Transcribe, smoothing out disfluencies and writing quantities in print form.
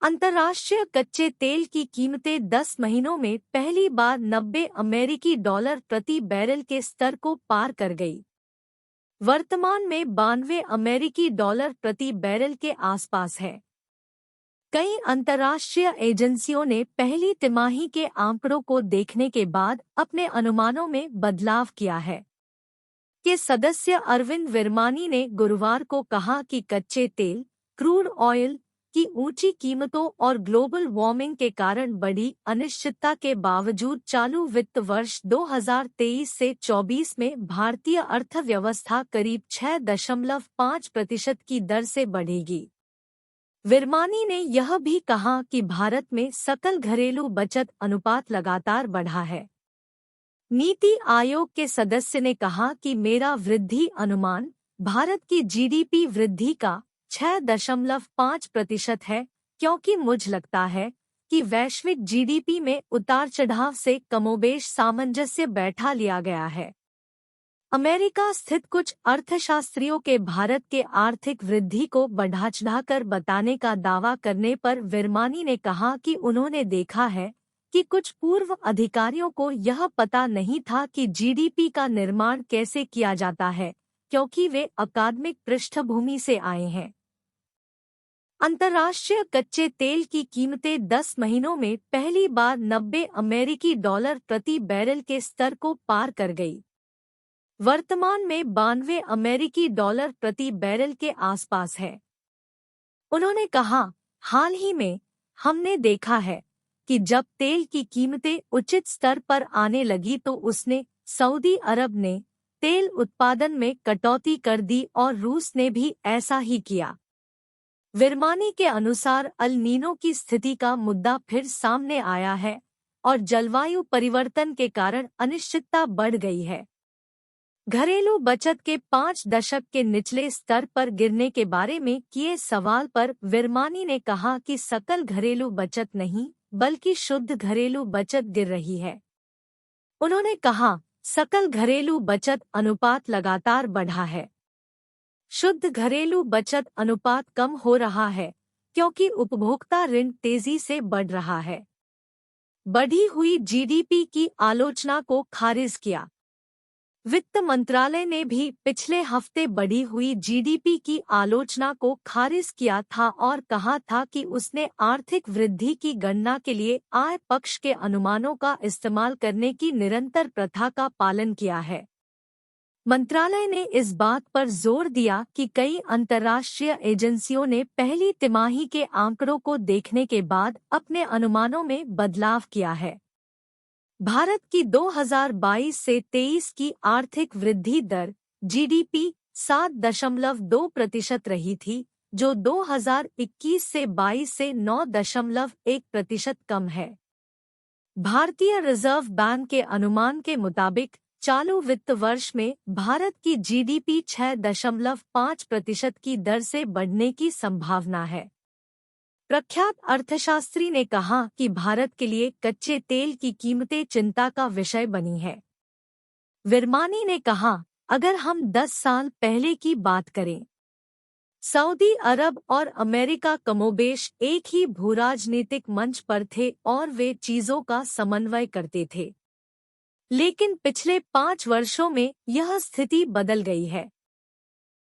अंतर्राष्ट्रीय कच्चे तेल की कीमतें 10 महीनों में पहली बार 90 अमेरिकी डॉलर प्रति बैरल के स्तर को पार कर गई। वर्तमान में 92 अमेरिकी डॉलर प्रति बैरल के आसपास है। कई अंतर्राष्ट्रीय एजेंसियों ने पहली तिमाही के आंकड़ों को देखने के बाद अपने अनुमानों में बदलाव किया है। के सदस्य अरविंद विरमानी ने गुरुवार को कहा कि कच्चे तेल क्रूड ऑयल की ऊंची कीमतों और ग्लोबल वार्मिंग के कारण बढ़ी अनिश्चितता के बावजूद चालू वित्त वर्ष 2023 से 24 में भारतीय अर्थव्यवस्था करीब 6.5% की दर से बढ़ेगी। विरमानी ने यह भी कहा कि भारत में सकल घरेलू बचत अनुपात लगातार बढ़ा है। नीति आयोग के सदस्य ने कहा कि मेरा वृद्धि अनुमान भारत की जीडीपी वृद्धि का 6.5% है, क्योंकि मुझे लगता है कि वैश्विक जीडीपी में उतार चढ़ाव से कमोबेश सामंजस्य बैठा लिया गया है। अमेरिका स्थित कुछ अर्थशास्त्रियों के भारत के आर्थिक वृद्धि को बढ़ा-चढ़ाकर बताने का दावा करने पर विरमानी ने कहा कि उन्होंने देखा है कि कुछ पूर्व अधिकारियों को यह पता नहीं था कि जीडीपी का निर्माण कैसे किया जाता है, क्योंकि वे अकादमिक पृष्ठभूमि से आए हैं। अंतर्राष्ट्रीय कच्चे तेल की कीमतें 10 महीनों में पहली बार 90 अमेरिकी डॉलर प्रति बैरल के स्तर को पार कर गई। वर्तमान में 92 अमेरिकी डॉलर प्रति बैरल के आसपास है। उन्होंने कहा, हाल ही में हमने देखा है कि जब तेल की कीमतें उचित स्तर पर आने लगी तो उसने सऊदी अरब ने तेल उत्पादन में कटौती कर दी और रूस ने भी ऐसा ही किया। विरमानी के अनुसार अल नीनो की स्थिति का मुद्दा फिर सामने आया है और जलवायु परिवर्तन के कारण अनिश्चितता बढ़ गई है। घरेलू बचत के 5 दशक के निचले स्तर पर गिरने के बारे में किए सवाल पर विरमानी ने कहा कि सकल घरेलू बचत नहीं बल्कि शुद्ध घरेलू बचत गिर रही है। उन्होंने कहा, सकल घरेलू बचत अनुपात लगातार बढ़ा है। शुद्ध घरेलू बचत अनुपात कम हो रहा है क्योंकि उपभोक्ता ऋण तेजी से बढ़ रहा है। बढ़ी हुई जीडीपी की आलोचना को खारिज किया। वित्त मंत्रालय ने भी पिछले हफ्ते बढ़ी हुई जीडीपी की आलोचना को खारिज किया था और कहा था कि उसने आर्थिक वृद्धि की गणना के लिए आय पक्ष के अनुमानों का इस्तेमाल करने की निरंतर प्रथा का पालन किया है। मंत्रालय ने इस बात पर जोर दिया कि कई अंतर्राष्ट्रीय एजेंसियों ने पहली तिमाही के आंकड़ों को देखने के बाद अपने अनुमानों में बदलाव किया है। भारत की 2022 से 23 की आर्थिक वृद्धि दर जीडीपी 7.2% रही थी, जो 2021 से 22 से 9.1% कम है। भारतीय रिजर्व बैंक के अनुमान के मुताबिक चालू वित्त वर्ष में भारत की जीडीपी 6.5% की दर से बढ़ने की संभावना है। प्रख्यात अर्थशास्त्री ने कहा कि भारत के लिए कच्चे तेल की कीमतें चिंता का विषय बनी है। विरमानी ने कहा, अगर हम 10 साल पहले की बात करें, सऊदी अरब और अमेरिका कमोबेश एक ही भूराजनीतिक मंच पर थे और वे चीजों का समन्वय करते थे। लेकिन पिछले 5 वर्षों में यह स्थिति बदल गई है।